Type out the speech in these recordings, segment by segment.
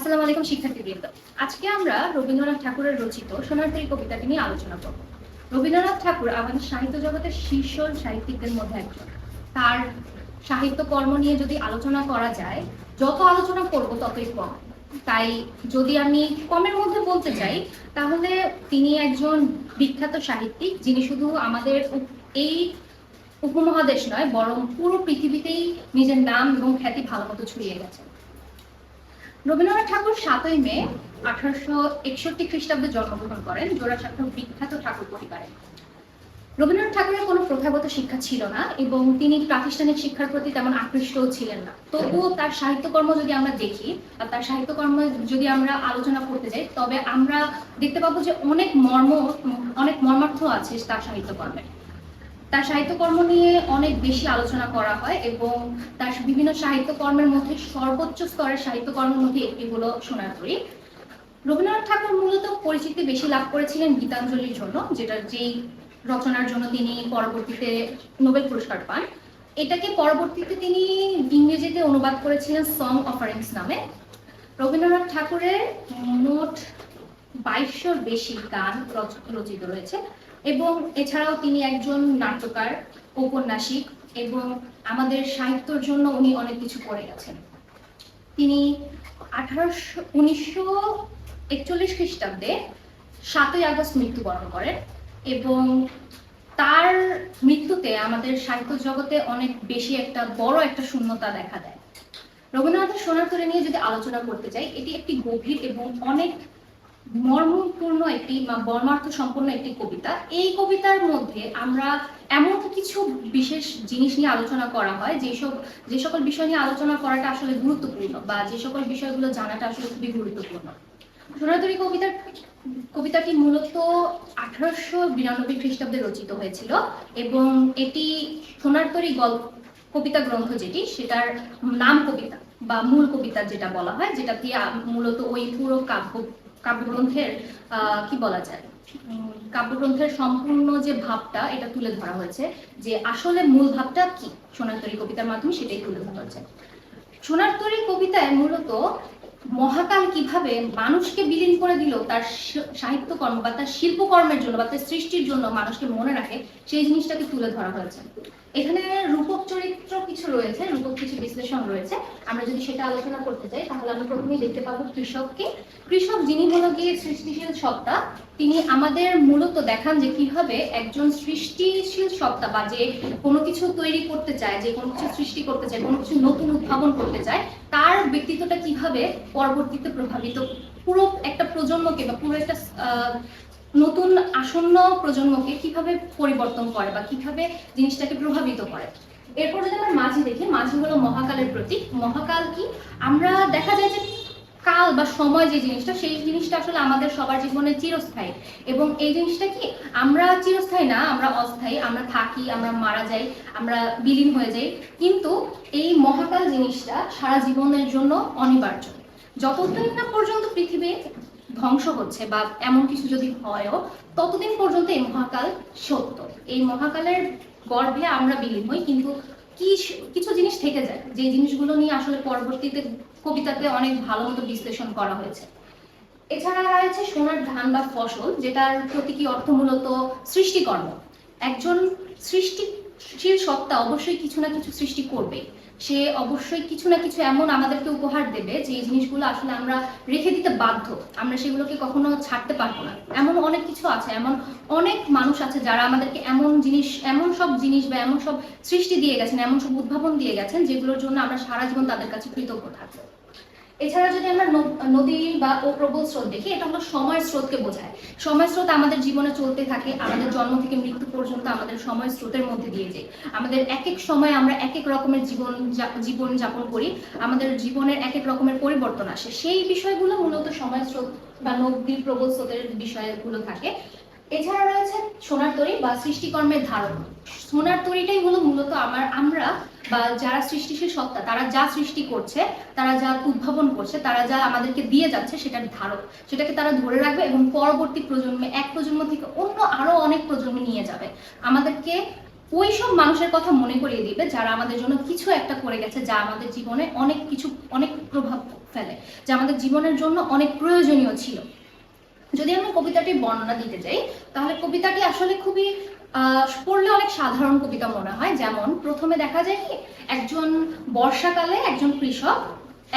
আসসালামু আলাইকুম শিক্ষার্থীবৃন্দ। আজকে আমরা রবীন্দ্রনাথ ঠাকুরের রচিত সোনার তরী কবিতাটি নিয়ে আলোচনা করব। রবীন্দ্রনাথ ঠাকুর আমাদের সাহিত্য জগতের শীর্ষ সাহিত্যিকদের মধ্যে একজন। তার সাহিত্য কর্ম নিয়ে যদি আলোচনা করা যায়, যত আলোচনা করব ততই কম। তাই যদি আমি কমের মধ্যে বলতে চাই, তাহলে তিনি একজন বিখ্যাত সাহিত্যিক, যিনি শুধু আমাদের এই উপমহাদেশ নয়, বরং পুরো পৃথিবীতেই নিজের নাম এবং খ্যাতি ভালো মতো ছড়িয়ে গেছেন। রবীন্দ্রনাথ ঠাকুর 7ই মে 1861 খ্রিস্টাব্দে জন্মগ্রহণ করেন জোড়াসাঁকোর বিখ্যাত ঠাকুর পরিবারে। রবীন্দ্রনাথ ঠাকুরের কোনো প্রথাগত শিক্ষা ছিল না এবং তিনি প্রাতিষ্ঠানিক শিক্ষার প্রতি তেমন আকৃষ্টও ছিলেন না। তবুও তার সাহিত্যকর্ম যদি আমরা দেখি বা তার সাহিত্যকর্ম যদি আমরা আলোচনা করতে যাই, তবে আমরা দেখতে পাবো যে অনেক মর্মার্থ আছে তার সাহিত্যকর্মে। তার সাহিত্যকর্ম নিয়ে অনেক বেশি আলোচনা করা হয় এবং তার বিভিন্ন সাহিত্যকর্মের মধ্যে সর্বোচ্চ স্তরের সাহিত্যকর্মের মধ্যে একটি হলো সোনার তরী। রবীন্দ্রনাথ ঠাকুর মূলত পরিচিতি বেশি লাভ করেছিলেন গীতাঞ্জলির জন্য, যেই রচনার জন্য তিনি পরবর্তীতে নোবেল পুরস্কার পান। এটাকে পরবর্তীতে তিনি ইংরেজিতে অনুবাদ করেছিলেন সং অফারিংস নামে। রবীন্দ্রনাথ ঠাকুরের মোট 2200-র বেশি গান রচিত রয়েছে এবং এছাড়াও তিনি একজন নাট্যকার, ঔপন্যাসিক এবং আমাদের সাহিত্যের জন্য উনি অনেক কিছু করে গেছেন। তিনি 1941 খ্রিস্টাব্দে 7ই আগস্ট মৃত্যুবরণ করেন এবং তার মৃত্যুতে আমাদের সাহিত্য জগতে অনেক বেশি বড় একটা শূন্যতা দেখা দেয়। রবীন্দ্রনাথের সোনার তরী নিয়ে যদি আলোচনা করতে চাই, এটি একটি গভীর এবং অনেক মর্মপূর্ণ মর্মার্থ সম্পন্ন একটি কবিতা। এই কবিতার মধ্যে আমরা এমন কিছু বিশেষ জিনিস নিয়ে আলোচনা করা হয় যে সকল বিষয় নিয়ে আলোচনা করাটা আসলে গুরুত্বপূর্ণ, বা যে সকল বিষয়গুলো জানাটা আসলে খুবই গুরুত্বপূর্ণ। সোনার তরী কবিতাটি মূলত 1892 খ্রিস্টাব্দে রচিত হয়েছিল এবং এটি সোনার তরী কবিতা গ্রন্থ যেটি, সেটার নাম কবিতা বা মূল কবিতা যেটা বলা হয়, যেটা দিয়ে মূলত ওই পুরো কাব্যগ্রন্থের কি বলা যায়, কাব্যগ্রন্থের সম্পূর্ণ যে ভাবটা এটা তুলে ধরা হয়েছে, যে আসলে মূল ভাবটা কি সোনার তরী কবিতার মাধ্যমে সেটাই তুলে ধরা হয়েছে। সোনার তরী কবিতায় মূলত মহাকাল কিভাবে মানুষকে বিলীন করে দিল তার সাহিত্যকর্ম বা তার শিল্পকর্মের জন্য বা তার সৃষ্টির জন্য মানুষকে মনে রাখে, সেই জিনিসটাকে তুলে ধরা হয়েছে। এখানে রূপক চরিত্র কিছু রয়েছে, রূপক কিছু বিশ্লেষণ রয়েছে। আমরা যদি সেটা আলোচনা করতে চাই, তাহলে আমরা প্রথমেই দেখতে পাবো কৃষককে। কৃষক, যিনি হলো গিয়ে সৃষ্টিশীল সত্তা, তিনি আমাদের মূলত দেখান যে কিভাবে একজন সৃষ্টিশীল সত্তা বা যে কোনো কিছু তৈরি করতে চায়, যে কোনো কিছু সৃষ্টি করতে চায়, কোনো কিছু নতুন উদ্ভাবন করতে চায়, তার ব্যক্তিত্বটা কিভাবে পরবর্তীতে প্রভাবিত পুরো একটা প্রজন্মকে বা পুরো একটা নতুন আসন্ন প্রজন্মকে কিভাবে পরিবর্তন করে বা কিভাবে জিনিসটাকে প্রভাবিত করে। এরপর যদি আমরা মাঝি দেখি, মাঝি হলো মহাকালের প্রতীক। মহাকাল কি, আমরা দেখা যায় যে কাল বা সময় যে জিনিসটা, সেই জিনিসটা আসলে আমাদের সবার জীবনে চিরস্থায়ী এবং এই জিনিসটা কি, আমরা চিরস্থায়ী না, আমরা অস্থায়ী, আমরা থাকি, আমরা মারা যাই, আমরা বিলীন হয়ে যাই, কিন্তু এই মহাকাল জিনিসটা সারা জীবনের জন্য অনিবার্য। যতদিন না পর্যন্ত পৃথিবী ধ্বংস হচ্ছে বা এমন কিছু যদি হয়ও, ততদিন পর্যন্ত এই মহাকাল সত্য। এই মহাকালের গর্ভে আমরা বিলীন হই, কিন্তু কিছু জিনিস থেকে যায়, যে জিনিসগুলো নিয়ে আসলে পরবর্তীতে কবিতাতে অনেক ভালো মতো বিশ্লেষণ করা হয়েছে। এছাড়া রয়েছে সোনার ধান বা ফসল, যেটার প্রতীকী অর্থ মূলত সৃষ্টিকর্ম। একজন সৃষ্টিশীল সত্তা অবশ্যই কিছু না কিছু সৃষ্টি করবে, সে অবশ্যই কিছু না কিছু এমন আমাদেরকে উপহার দেবে যে জিনিসগুলো আসলে আমরা রেখে দিতে বাধ্য, আমরা সেগুলোকে কখনো ছাড়তে পারবো না। এমন অনেক কিছু আছে, এমন অনেক মানুষ আছে যারা আমাদেরকে এমন সব জিনিস বা এমন সব সৃষ্টি দিয়ে গেছেন, এমন সব উদ্ভাবন দিয়ে গেছেন, যেগুলোর জন্য আমরা সারা জীবন তাদের কাছে কৃতজ্ঞ থাকবো। এছাড়া যদি আমরা নদী বা প্রবল স্রোত দেখি, এটা হলো সময়ের স্রোতকে বোঝায়। সময় স্রোত আমাদের জীবনে চলতে থাকে, আমাদের জন্ম থেকে মৃত্যু পর্যন্ত আমাদের সময় স্রোতের মধ্যে দিয়ে যায়। আমাদের এক এক সময় আমরা এক এক রকমের জীবন যাপন করি, আমাদের জীবনের এক এক রকমের পরিবর্তন আসে, সেই বিষয়গুলো মূলত সময় স্রোত বা নদীর প্রবল স্রোতের বিষয়গুলো থাকে। এছাড়া রয়েছে সোনার তরী বা সৃষ্টিকর্মের ধারক। সোনার তরীটাই হলো মূলত আমরা বা যারা সৃষ্টিশীল সত্তা, তারা যা সৃষ্টি করছে, তারা যা উদ্ভাবন করছে, তারা যা আমাদেরকে দিয়ে যাচ্ছে, সেটার ধারক। সেটাকে তারা ধরে রাখবে এবং পরবর্তী প্রজন্মে, এক প্রজন্ম থেকে অন্য আরো অনেক প্রজন্মে নিয়ে যাবে। আমাদেরকে ওই সব মানুষের কথা মনে করিয়ে দিবে যারা আমাদের জন্য কিছু একটা করে গেছে, যা আমাদের জীবনে অনেক প্রভাব ফেলে, যা আমাদের জীবনের জন্য অনেক প্রয়োজনীয় ছিল। যদি আমি কবিতাটির বর্ণনা দিতে যাই, তাহলে কবিতাটি আসলে খুবই পড়লে অনেক সাধারণ কবিতা মনে হয়। যেমন প্রথমে দেখা যায় কি, একজন বর্ষাকালে একজন কৃষক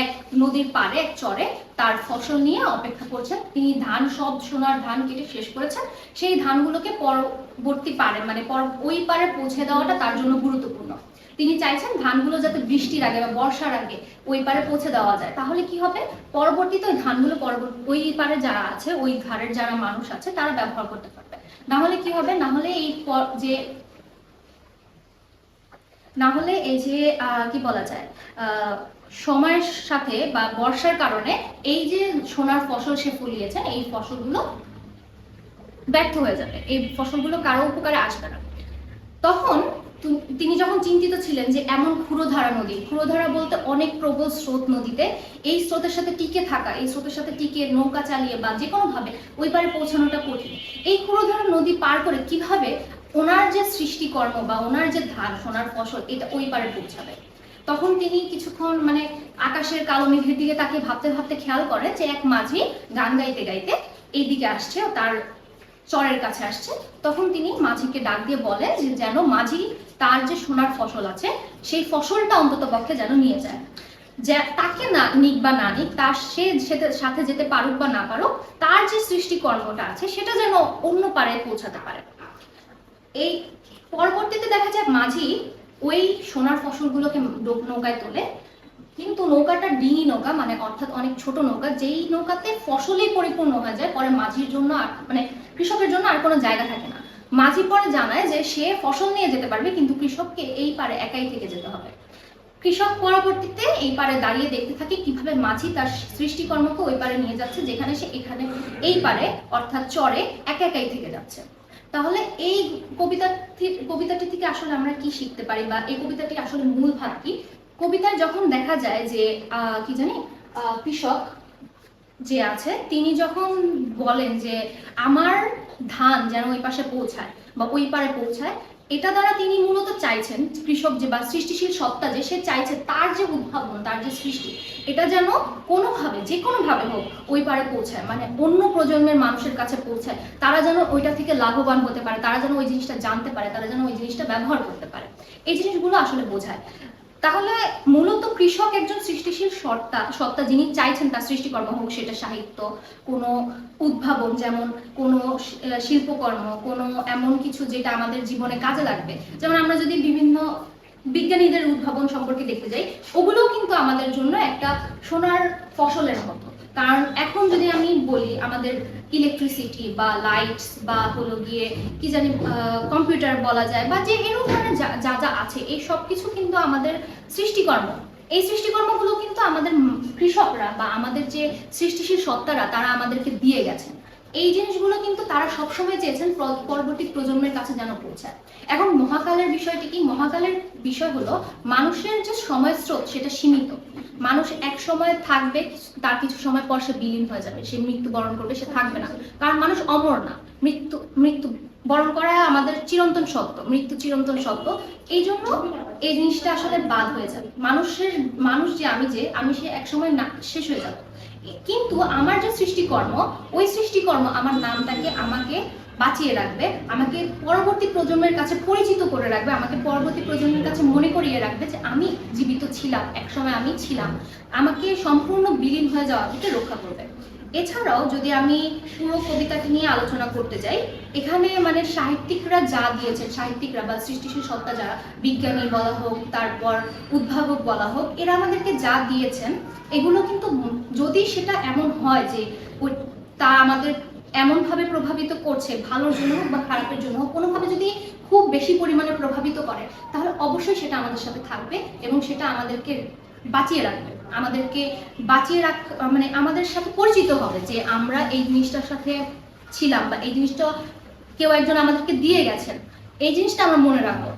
এক নদীর পাড়ে এক চরে তার ফসল নিয়ে অপেক্ষা করছেন। তিনি ধান, সব সোনার ধান কেটে শেষ করেছেন। সেই ধানগুলোকে পরবর্তী পাড়ে মানে ওই পাড়ে পৌঁছে দেওয়াটা তার জন্য গুরুত্বপূর্ণ। তিনি চাইছেন ধানগুলো যাতে বৃষ্টির আগে বা বর্ষার আগে ওই পারে পৌঁছে দেওয়া যায়। তাহলে কি হবে, পরবর্তীতে ওই ধানগুলো ওই পারে যারা আছে, ওই ধারের যারা মানুষ আছে তারা ব্যবহার করতে পারবে। না হলে কি হবে, না হলে এই যে কি বলা যায়, সময়ের সাথে বা বর্ষার কারণে এই যে সোনার ফসল সে ফলিয়েছে, এই ফসলগুলো ব্যর্থ হয়ে যাবে, এই ফসলগুলো কারো উপকারে আসবে না। তখন তিনি যখন চিন্তিত ছিলেন যে এমন ক্ষুরধারা নদী, ক্ষুরধারা বলতে অনেক প্রবল স্রোত নদীতে, এই স্রোতের সাথে টিকে থাকা, এই স্রোতের সাথে টিকে নৌকা চালিয়ে বা যে কোনো ভাবে ওই পারে পৌঁছানোটা কঠিন। এই ক্ষুরধারা নদী পার করে কিভাবে ওনার যে সৃষ্টিকর্ম বা ওনার যে ধান, সোনার ফসল, এটা ওই পারে পৌঁছাবে। তখন তিনি কিছুক্ষণ মানে আকাশের কালো মেঘের দিকে তাকে ভাবতে ভাবতে খেয়াল করে যে এক মাঝি গান গাইতে গাইতে এইদিকে আসছে, তার চরের কাছে আসছে। তখন তিনি মাঝিকে ডাক দিয়ে বলে যে যেন মাঝি তার যে সোনার ফসল আছে সেই ফসলটা অন্তত পক্ষে যেন নিয়ে যায়, যে তাকে না নিক বা না নিক, তার সে সাথে যেতে পারুক বা না পারুক, তার যে সৃষ্টিকর্মটা আছে সেটা যেন অন্য পারে পৌঁছাতে পারে। এই পরবর্তীতে দেখা যায় মাঝি ওই সোনার ফসলগুলোকে নৌকায় তোলে, কিন্তু নৌকাটা ডিঙি নৌকা, মানে অর্থাৎ অনেক ছোট নৌকা, যেই নৌকাতে ফসলেই পরিপূর্ণ হয়ে যায়। পরে মাঝির জন্য মানে কৃষকের জন্য আর কোনো জায়গা থাকে না। মাঝি পরে জানায় যে সে ফসল নিয়ে যেতে পারবে, কিন্তু কৃষককে এই পারে একাই থেকে যেতে হবে। কৃষক পরবর্তীতে এই পারে দাঁড়িয়ে দেখতে থাকে কিভাবে মাঝি তার সৃষ্টিকর্মকে ওই পারে নিয়ে যাচ্ছে, যেখানে সে এখানে এই পারে অর্থাৎ চরে একা একাই থেকে যাচ্ছে। তাহলে এই কবিতাটি থেকে আসলে আমরা কি শিখতে পারি, বা এই কবিতাটি আসলে মূল ভাব কি? কবিতায় যখন দেখা যায় যে কি জানি কৃষক যে আছে তিনি যখন বলেন যে আমার ধান যেন ওই পাশে পৌঁছায় বা ওই পারে পৌঁছায়, এটা দ্বারা তিনি মূলত চাইছেন, কৃষক যে বা সৃষ্টিশীল সত্তা যে, সে চাইছে তার যে উদ্ভাবন, তার যে সৃষ্টি, এটা যেন কোনোভাবে যে কোনোভাবে হোক ওই পারে পৌঁছায়, মানে অন্য প্রজন্মের মানুষের কাছে পৌঁছায়, তারা যেন ওইটা থেকে লাভবান হতে পারে, তারা যেন ওই জিনিসটা জানতে পারে, তারা যেন ওই জিনিসটা ব্যবহার করতে পারে। এই জিনিসগুলো আসলে বোঝায়। তাহলে মূলত কৃষক একজন সৃষ্টিশীল সত্তা যিনি চাইছেন তার সৃষ্টিকর্ম হোক সেটা সাহিত্য, কোনো উদ্ভাবন, যেমন কোনো শিল্পকর্ম, কোনো এমন কিছু যেটা আমাদের জীবনে কাজে লাগবে। যেমন আমরা যদি বিভিন্ন বিজ্ঞানীদের উদ্ভাবন সম্পর্কে দেখতে যাই, ওগুলোও কিন্তু আমাদের জন্য একটা সোনার ফসলের মতো। কারণ এখন যদি আমি বলি আমাদের ইলেকট্রিসিটি বা লাইটস বা হলো গিয়ে কি জানি কম্পিউটার বলা যায়, বা যে এরকম ধরনের যা যা আছে, এই সব কিছু কিন্তু আমাদের সৃষ্টিকর্ম। এই সৃষ্টিকর্মগুলো কিন্তু আমাদের কৃষকরা বা আমাদের যে সৃষ্টিশীল সত্তারা তারা আমাদেরকে দিয়ে গেছেন। এই জিনিসগুলো কিন্তু তারা সবসময় চেয়েছেন পরবর্তী প্রজন্মের কাছে যেন পৌঁছায়। এখন মহাকালের বিষয়টি কি? মহাকালের বিষয় হলো মানুষের যে সময় স্রোত সেটা সীমিত। মানুষ এক সময় থাকবে, তার কিছু সময় পর সে বিলীন হয়ে যাবে, সে মৃত্যুবরণ করবে, সে থাকবে না। কারণ মানুষ অমর না, মৃত্যু বরণ করা আমাদের চিরন্তন সত্য, মৃত্যু চিরন্তন সত্য। এই জন্য এই জিনিসটা আসলে বাদ হয়ে যাবে। মানুষ যে আমি সে এক সময় না শেষ হয়ে যাবে। কিন্তু আমার যে সৃষ্টিকর্ম, ওই সৃষ্টিকর্ম আমার নামটাকে আমাকে বাঁচিয়ে রাখবে, আমাকে পরবর্তী প্রজন্মের কাছে পরিচিত করে রাখবে, আমাকে পরবর্তী প্রজন্মের কাছে মনে করিয়ে রাখবে যে আমি জীবিত ছিলাম, একসময় আমি ছিলাম, আমাকে সম্পূর্ণ বিলীন হয়ে যাওয়া থেকে রক্ষা করবে। এছাড়াও যদি আমি পুরো কবিতাটি নিয়ে আলোচনা করতে যাই, এখানে মানে সাহিত্যিকরা যা দিয়েছেন, সাহিত্যিকরা বা সৃষ্টিশীল সত্তা যারা, বিজ্ঞানী বলা হোক, তারপর উদ্ভাবক বলা হোক, এরা আমাদেরকে যা দিয়েছেন এগুলো কিন্তু যদি সেটা এমন হয় যে তা আমাদের এমনভাবে প্রভাবিত করছে, ভালোর জন্য হোক বা খারাপের জন্য হোক, কোনোভাবে যদি খুব বেশি পরিমাণে প্রভাবিত করে, তাহলে অবশ্যই সেটা আমাদের সাথে থাকবে এবং সেটা আমাদেরকে বাঁচিয়ে রাখবে, মানে আমাদের সাথে পরিচিত হবে যে আমরা এই জিনিসটার সাথে ছিলাম বা এই জিনিসটা কেউ একজন আমাদেরকে দিয়ে গেছেন, এই জিনিসটা আমরা মনে রাখবো।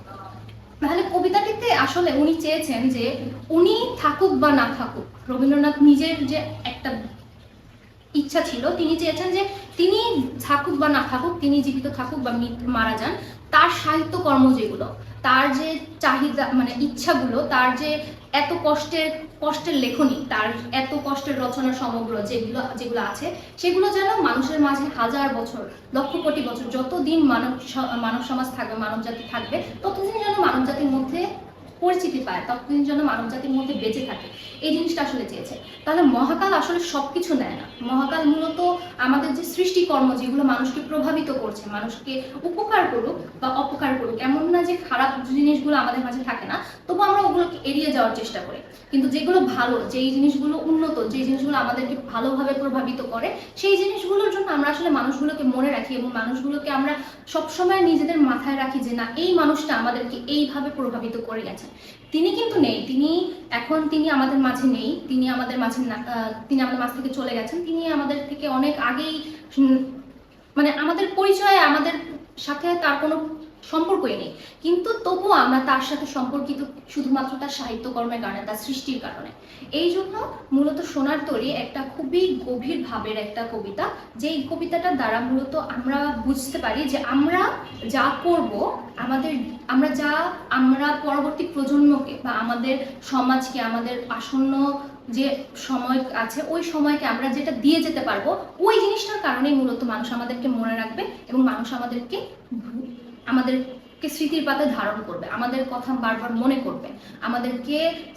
তাহলে কবিতাটিতে আসলে উনি চেয়েছেন যে উনি থাকুক বা না থাকুক, রবীন্দ্রনাথ নিজের যে একটা ইচ্ছা ছিল, তিনি চেয়েছেন যে তিনি থাকুক বা না থাকুক, তিনি জীবিত থাকুক বা মারা যান, তার সাহিত্যকর্ম যেগুলো, তার যে চাহিদা মানে ইচ্ছাগুলো, তার যে এত কষ্টের লেখনী, তার এত কষ্টের রচনা সমগ্র যেগুলো আছে, সেগুলো যেন মানুষের মাঝে হাজার বছর, লক্ষ কোটি বছর, যতদিন মানব সমাজ থাকবে, মানব জাতি থাকবে, ততদিন যেন মানব জাতির মধ্যে পরিচিতি পায়, ততদিন যেন মানব জাতির মধ্যে বেঁচে থাকে, এই জিনিসটা আসলে চেয়েছে। তাহলে মহাকাল আসলে সবকিছু নেয় না। মহাকাল মূলত আমাদের যে সৃষ্টিকর্ম, যেগুলো মানুষকে প্রভাবিত করছে, মানুষকে উপকার করুক বা অপকার করুক, এমন না যে খারাপ জিনিসগুলো আমাদের মাঝে থাকে না, তবু আমরা ওগুলোকে এড়িয়ে যাওয়ার চেষ্টা করি। কিন্তু যেগুলো ভালো, যেই জিনিসগুলো উন্নত, যেই জিনিসগুলো আমাদেরকে ভালোভাবে প্রভাবিত করে, সেই জিনিসগুলোর জন্য আমরা আসলে মানুষগুলোকে মনে রাখি, এবং মানুষগুলোকে আমরা সবসময় নিজেদের মাথায় রাখি যে না, এই মানুষটা আমাদেরকে এইভাবে প্রভাবিত করে গেছে। তিনি কিন্তু নেই, তিনি আমাদের মাঝে নেই, তিনি আমাদের মাঝে মাঝ থেকে চলে গেছেন। তিনি আমাদের থেকে অনেক আগেই, মানে আমাদের পরিচয়, আমাদের সাথে তার কোনো সম্পর্কই নেই, কিন্তু তবুও আমরা তার সাথে সম্পর্কিত শুধুমাত্র তার সাহিত্যকর্মের কারণে, তার সৃষ্টির কারণে। এই জন্য মূলত সোনার তরী একটা খুবই গভীর ভাবের একটা কবিতা, যেই কবিতাটার দ্বারা মূলত আমরা বুঝতে পারি যে আমরা যা করব, আমরা পরবর্তী প্রজন্মকে বা আমাদের সমাজকে, আমাদের আসন্ন যে সময় আছে, ওই সময়কে আমরা যেটা দিয়ে যেতে পারবো, ওই জিনিসটার কারণেই মূলত মানুষ আমাদেরকে মনে রাখবে, এবং মানুষ আমাদেরকে স্মৃতির পাতায় ধারণ করবে, আমাদের কথা বারবার মনে করবে, আমাদেরকে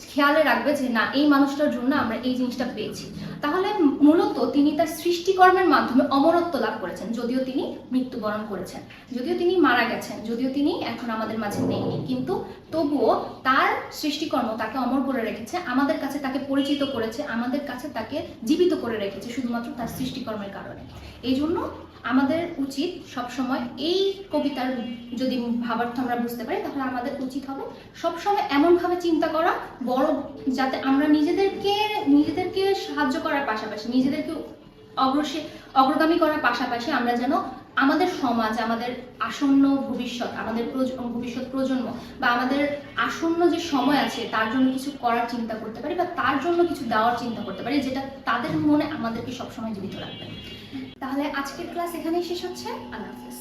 খেয়ালে রাখবে যে না, এই মানুষটার জন্য আমরা এই জিনিসটা পেয়েছি। তাহলে মূলত তিনি তার সৃষ্টিকর্মের মাধ্যমে অমরত্ব লাভ করেছেন, যদিও তিনি মৃত্যুবরণ করেছেন, যদিও তিনি মারা গেছেন, যদিও তিনি এখন আমাদের মাঝে নেই, কিন্তু তবুও তার সৃষ্টিকর্ম তাকে অমর করে রেখেছে, আমাদের কাছে তাকে পরিচিত করেছে, আমাদের কাছে তাকে জীবিত করে রেখেছে শুধুমাত্র তার সৃষ্টিকর্মের কারণে। এই জন্য আমাদের উচিত সবসময় এই কবিতার যদি ভাবার্থ আমরা বুঝতে পারি, তাহলে আমাদের উচিত হবে সবসময় এমনভাবে চিন্তা করা, বড়, যাতে আমরা নিজেদেরকে সাহায্য করার পাশাপাশি, নিজেদেরকে অগ্রগামী করার পাশাপাশি, আমরা যেন আমাদের সমাজ, আমাদের আসন্ন ভবিষ্যৎ, আমাদের ভবিষ্যৎ প্রজন্ম বা আমাদের আসন্ন যে সময় আছে, তার জন্য কিছু করার চিন্তা করতে পারি, বা তার জন্য কিছু দেওয়ার চিন্তা করতে পারি, যেটা তাদের মনে আমাদেরকে সবসময় জীবিত রাখবে। তাহলে আজকের ক্লাস এখানেই শেষ হচ্ছে। আল্লাহ হাফেজ।